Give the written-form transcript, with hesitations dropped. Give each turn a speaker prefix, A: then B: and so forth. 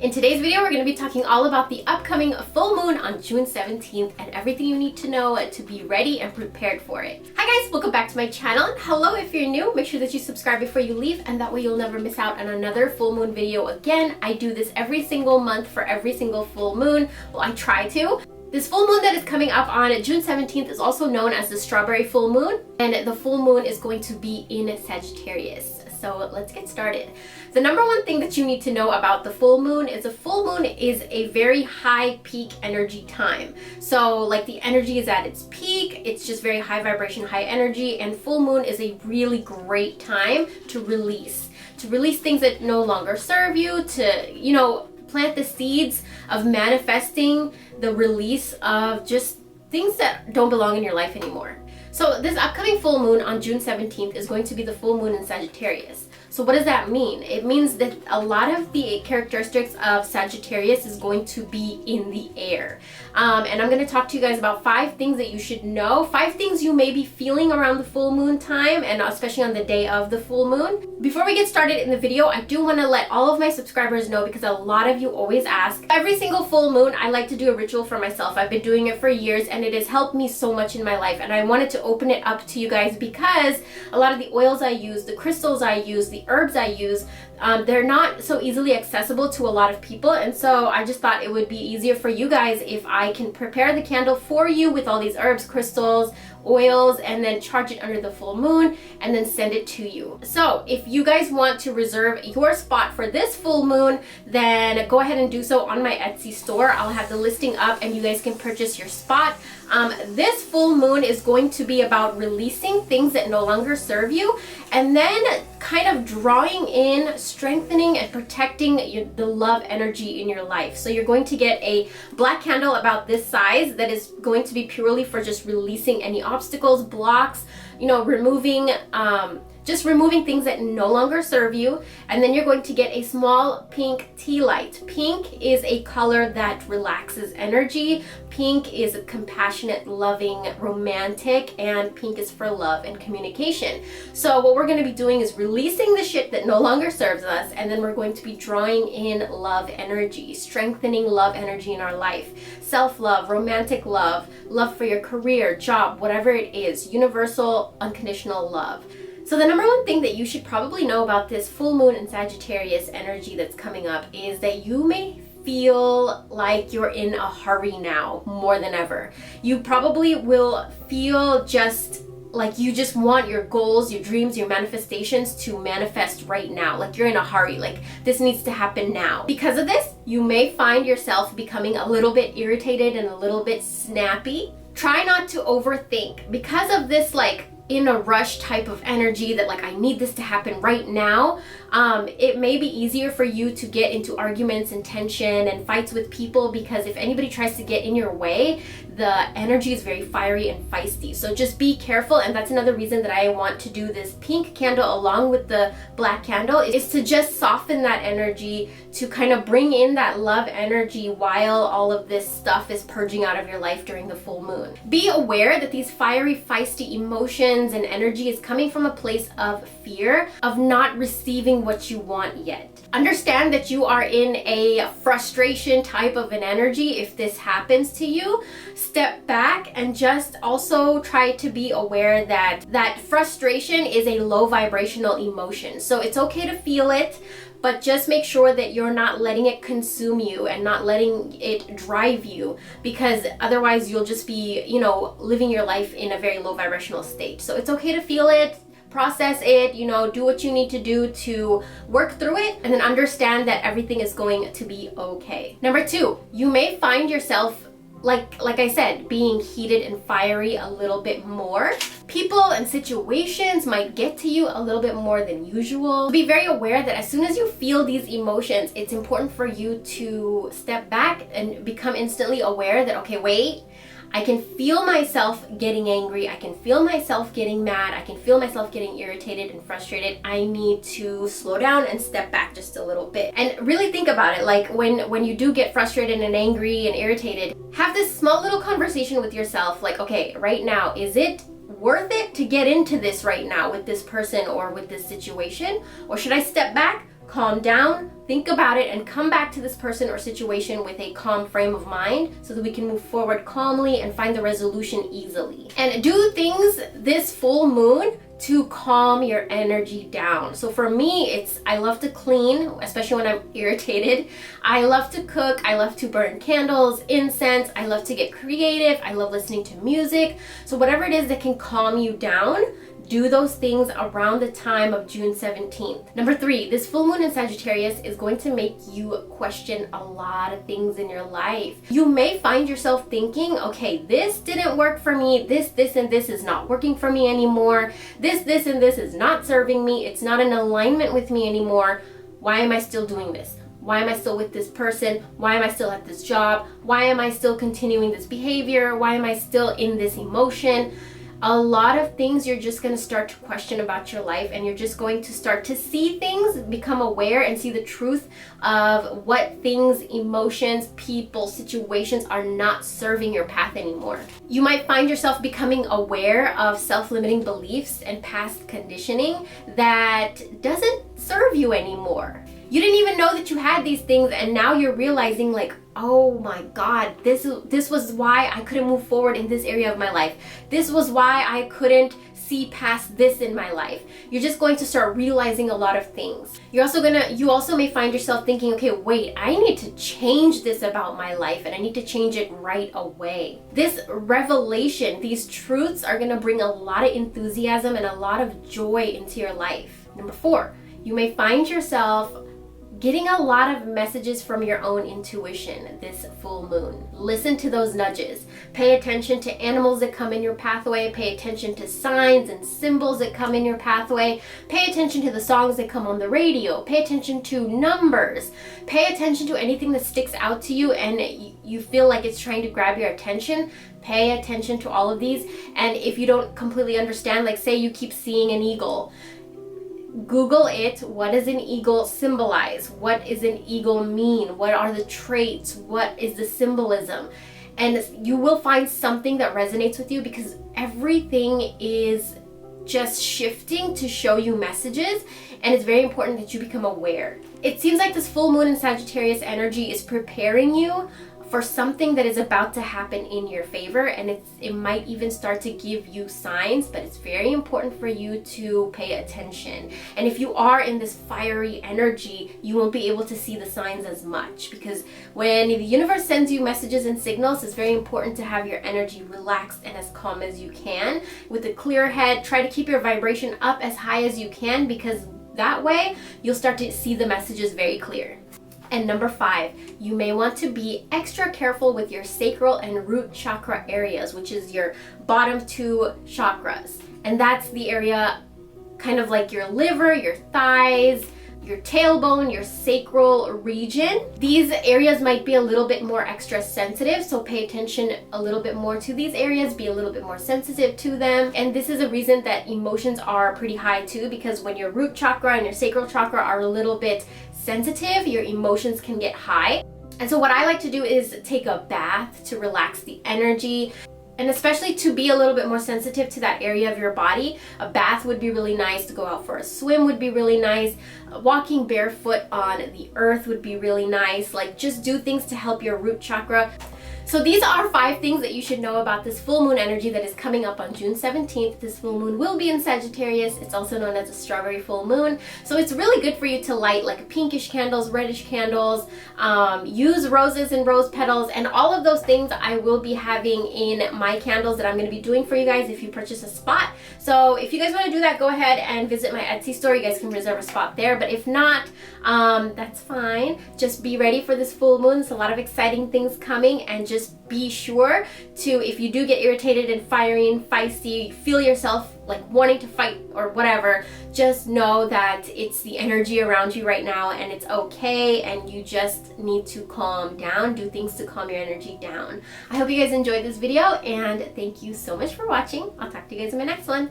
A: In today's video, we're going to be talking all about the upcoming full moon on June 17th and everything you need to know to be ready and prepared for it. Hi guys, welcome back to my channel. And hello, if you're new, make sure that you subscribe before you leave, and that way you'll never miss out on another full moon video again. I do this every single month for every single full moon. Well, I try to. This full moon that is coming up on June 17th is also known as the strawberry full moon, and the full moon is going to be in Sagittarius. So let's get started. The number one thing that you need to know about the full moon is a full moon is a very high peak energy time. So like the energy is at its peak, it's just very high vibration, high energy, and full moon is a really great time to release things that no longer serve you, to, plant the seeds of manifesting the release of just things that don't belong in your life anymore. So this upcoming full moon on June 17th is going to be the full moon in Sagittarius. So what does that mean? It means that a lot of the characteristics of Sagittarius is going to be in the air. And I'm going to talk to you guys about 5 things that you should know, 5 things you may be feeling around the full moon time, and especially on the day of the full moon. Before we get started in the video, I do want to let all of my subscribers know, because a lot of you always ask. Every single full moon, I like to do a ritual for myself. I've been doing it for years, and it has helped me so much in my life. And I wanted to open it up to you guys because a lot of the oils I use, the crystals I use, the herbs I use, they're not so easily accessible to a lot of people, and so I just thought it would be easier for you guys if I can prepare the candle for you with all these herbs, crystals, oils, and then charge it under the full moon and then send it to you. So if you guys want to reserve your spot for this full moon, then go ahead and do so on my Etsy store. I'll have the listing up and you guys can purchase your spot. This full moon is going to be about releasing things that no longer serve you, and then kind of drawing in, strengthening, and protecting the love energy in your life. So you're going to get a black candle about this size that is going to be purely for just releasing any obstacles, blocks, removing things that no longer serve you. And then you're going to get a small pink tea light. Pink is a color that relaxes energy. Pink is compassionate, loving, romantic, and pink is for love and communication. So what we're going to be doing is releasing the shit that no longer serves us, and then we're going to be drawing in love energy, strengthening love energy in our life. Self-love, romantic love, love for your career, job, whatever it is, universal, unconditional love. So the number one thing that you should probably know about this full moon and Sagittarius energy that's coming up is that you may feel like you're in a hurry now more than ever. You probably will feel just like you just want your goals, your dreams, your manifestations to manifest right now. Like you're in a hurry, like this needs to happen now. Because of this, you may find yourself becoming a little bit irritated and a little bit snappy. Try not to overthink. Because of this in a rush type of energy that I need this to happen right now, it may be easier for you to get into arguments and tension and fights with people, because if anybody tries to get in your way, the energy is very fiery and feisty. So just be careful, and that's another reason that I want to do this pink candle along with the black candle, is to just soften that energy, to kind of bring in that love energy while all of this stuff is purging out of your life during the full moon. Be aware that these fiery, feisty emotions and energy is coming from a place of fear, of not receiving what you want yet. Understand that you are in a frustration type of an energy if this happens to you. Step back and just also try to be aware that frustration is a low vibrational emotion. So it's okay to feel it, but just make sure that you're not letting it consume you and not letting it drive you, because otherwise you'll just be, living your life in a very low vibrational state. So it's okay to feel it, process it, do what you need to do to work through it, and then understand that everything is going to be okay. Number 2, you may find yourself like I said, being heated and fiery a little bit more. People and situations might get to you a little bit more than usual. Be very aware that as soon as you feel these emotions, it's important for you to step back and become instantly aware that, okay, wait, I can feel myself getting angry, I can feel myself getting mad, I can feel myself getting irritated and frustrated. I need to slow down and step back just a little bit. And really think about it, like when you do get frustrated and angry and irritated, have this small little conversation with yourself, like, okay, right now, is it worth it to get into this right now with this person or with this situation? Or should I step back, calm down, think about it, and come back to this person or situation with a calm frame of mind so that we can move forward calmly and find the resolution easily. And do things this full moon to calm your energy down. So for me, I love to clean, especially when I'm irritated. I love to cook. I love to burn candles, incense. I love to get creative. I love listening to music. So whatever it is that can calm you down, do those things around the time of June 17th. Number 3, this full moon in Sagittarius is going to make you question a lot of things in your life. You may find yourself thinking, okay, this didn't work for me. This, and this is not working for me anymore. This, and this is not serving me. It's not in alignment with me anymore. Why am I still doing this? Why am I still with this person? Why am I still at this job? Why am I still continuing this behavior? Why am I still in this emotion? A lot of things you're just going to start to question about your life, and you're just going to start to see things, become aware, and see the truth of what things, emotions, people, situations are not serving your path anymore. You might find yourself becoming aware of self-limiting beliefs and past conditioning that doesn't serve you anymore. You didn't even know that you had these things, and now you're realizing, like, oh my God, this was why I couldn't move forward in this area of my life. This was why I couldn't see past this in my life. You're just going to start realizing a lot of things. You also may find yourself thinking, okay, wait, I need to change this about my life, and I need to change it right away. This revelation, these truths are going to bring a lot of enthusiasm and a lot of joy into your life. Number 4, you may find yourself getting a lot of messages from your own intuition this full moon. Listen to those nudges. Pay attention to animals that come in your pathway. Pay attention to signs and symbols that come in your pathway. Pay attention to the songs that come on the radio. Pay attention to numbers. Pay attention to anything that sticks out to you and you feel like it's trying to grab your attention. Pay attention to all of these. And if you don't completely understand, like say you keep seeing an eagle, Google it. What does an eagle symbolize? What does an eagle mean? What are the traits? What is the symbolism? And you will find something that resonates with you, because everything is just shifting to show you messages, and it's very important that you become aware. It seems like this full moon in Sagittarius energy is preparing you for something that is about to happen in your favor, and it might even start to give you signs, but it's very important for you to pay attention. And if you are in this fiery energy, you won't be able to see the signs as much, because when the universe sends you messages and signals, it's very important to have your energy relaxed and as calm as you can. With a clear head, try to keep your vibration up as high as you can, because that way you'll start to see the messages very clear. And number 5, you may want to be extra careful with your sacral and root chakra areas, which is your bottom 2 chakras. And that's the area kind of like your liver, your thighs, your tailbone, your sacral region. These areas might be a little bit more extra sensitive, so pay attention a little bit more to these areas, be a little bit more sensitive to them. And this is a reason that emotions are pretty high too, because when your root chakra and your sacral chakra are a little bit sensitive, your emotions can get high. And so what I like to do is take a bath to relax the energy, and especially to be a little bit more sensitive to that area of your body. A bath would be really nice. To go out for a swim would be really nice. Walking barefoot on the earth would be really nice. Like, just do things to help your root chakra. So these are 5 things that you should know about this full moon energy that is coming up on June 17th. This full moon will be in Sagittarius. It's also known as a strawberry full moon. So it's really good for you to light like pinkish candles, reddish candles, use roses and rose petals, and all of those things I will be having in my candles that I'm going to be doing for you guys if you purchase a spot. So if you guys want to do that, go ahead and visit my Etsy store. You guys can reserve a spot there. But if not, that's fine. Just be ready for this full moon. There's a lot of exciting things coming, and just be sure to, if you do get irritated and fiery and feisty, feel yourself like wanting to fight or whatever, just know that it's the energy around you right now, and it's okay, and you just need to calm down, do things to calm your energy down. I hope you guys enjoyed this video, and thank you so much for watching. I'll talk to you guys in my next one.